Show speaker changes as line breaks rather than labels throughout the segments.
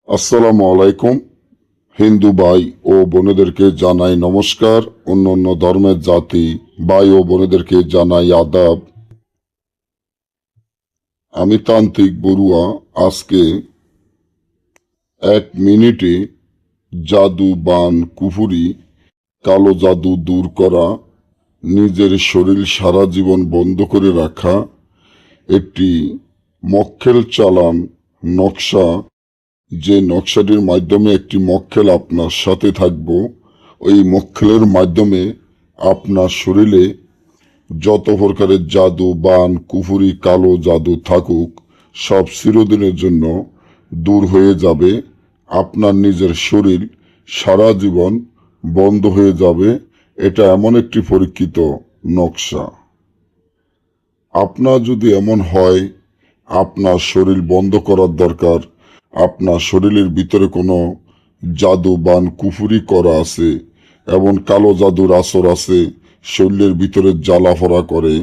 আসসালামু আলাইকুম। হিন্দু ভাই ও বোনেদেরকে জানাই নমস্কার। অন্য ধর্মের জাতি ভাই ও বোনেদেরকে জানাই আদাব। আমি তান্ত্রিক বড়ুয়া। আজকে 1 মিনিটে জাদু, বান, কুফুরি, কালো জাদু দূর করা, নিজের শরীর সারা জীবন বন্ধ করে রাখা, একটি মক্কেল চালান নকশা, যে নকশাটির মাধ্যমে একটি মক্কেল আপনার সাথে থাকব। ওই মক্কেলের মাধ্যমে আপনার শরীরে যত প্রকারের জাদু, বান, কুফুরি, কালো জাদু থাকুক সব চিরদিনের জন্য দূর হয়ে যাবে। আপনার নিজের শরীর সারা জীবন বন্ধ হয়ে যাবে। এটা এমন একটি পরীক্ষিত নকশা। আপনার যদি এমন হয় আপনার শরীর বন্ধ করার দরকার, আপনার শরীরের ভিতরে কোনো জাদু, বান, কুফুরি করা আছে, এমন কালো জাদুর আসর আছে, শরীরের ভিতরে জ্বালাফোড়া করে,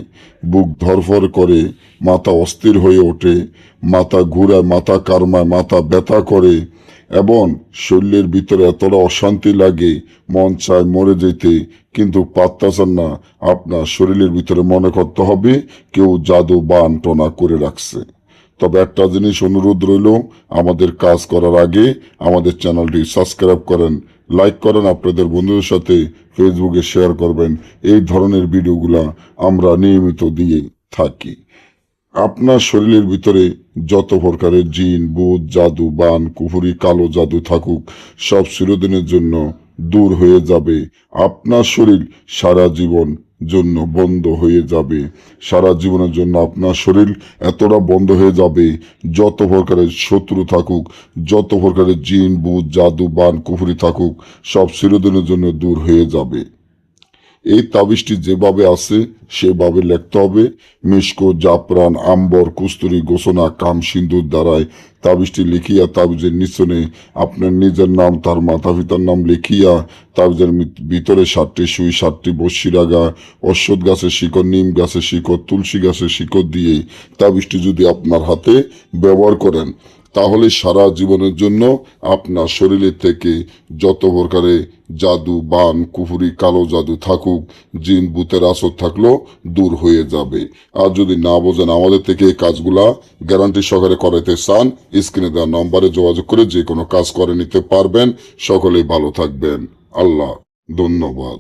বুক ধরফর করে, মাথা অস্থির হয়ে ওঠে, মাথা ঘুরায়, মাথা কারমায়, মাথা ব্যথা করে এবং শরীরের ভিতরে এতটা অশান্তি লাগে, মন চায় মরে যেতে, কিন্তু পারতেছেন না। আপনার শরীরের ভিতরে মনে করতে হবে কেউ জাদু বান টনা করে রাখছে। তবে একটা জিনিস অনুরোধ রইল, আমাদের কাজ করার আগে আমাদের চ্যানেলটি সাবস্ক্রাইব করেন, লাইক করেন, আপনাদের বন্ধুদের সাথে ফেসবুকে শেয়ার করবেন। এই ধরনের ভিডিওগুলা আমরা নিয়মিত দিয়ে থাকি। আপনার শরীরের ভিতরে যত প্রকারের জিন, ভূত, জাদু, বান, কুফুরি, কালো জাদু থাকুক সব চিরদিনের জন্য দূর হয়ে যাবে। আপনার শরীর সারা জীবন জন্য বন্ধ হয়ে যাবে। সারা জীবনের জন্য আপনার শরীর এতটা বন্ধ হয়ে যাবে, যত প্রকারের শত্রু থাকুক, যত প্রকারের জিন, ভূত, জাদু, বান, কুফুরি থাকুক সব চিরদিনের জন্য দূর হয়ে যাবে। এই তাবিজটি যেভাবে আছে সেভাবে লিখতে হবে। মিশকো, জাফরান, আম্বর, কস্তুরী, গোসনা, কাম, সিন্দুর দ্বারায় তাবিজটি লিখিয়া তাবিজের নিচনে আপনার নিজের নাম, তার মাতা পিতার নাম লিখিয়া তাবিজের ভিতরে 7টি সুই, 7টি বসিরাগা, অশ্বত্থ গাছের শিকড়, নিম গাছের শিকড়, তুলসী গাছের শিকড় দিয়ে তাবিজটি যদি আপনার হাতে ব্যবহার করেন তাহলে সারা জীবনের জন্য আপনার শরীরের থেকে যত প্রকারে জাদু, বান, কুফুরি, কালো জাদু থাকুক, জিন, ভূতের আসর থাকলো দূর হয়ে যাবে। আর যদি না বোঝেন আমাদের থেকে এই কাজগুলা গ্যারান্টি সহকারে করাইতে চান, স্ক্রিনে দেওয়া নম্বরে যোগাযোগ করে যে কোনো কাজ করে নিতে পারবেন। সকলেই ভালো থাকবেন। আল্লাহ ধন্যবাদ।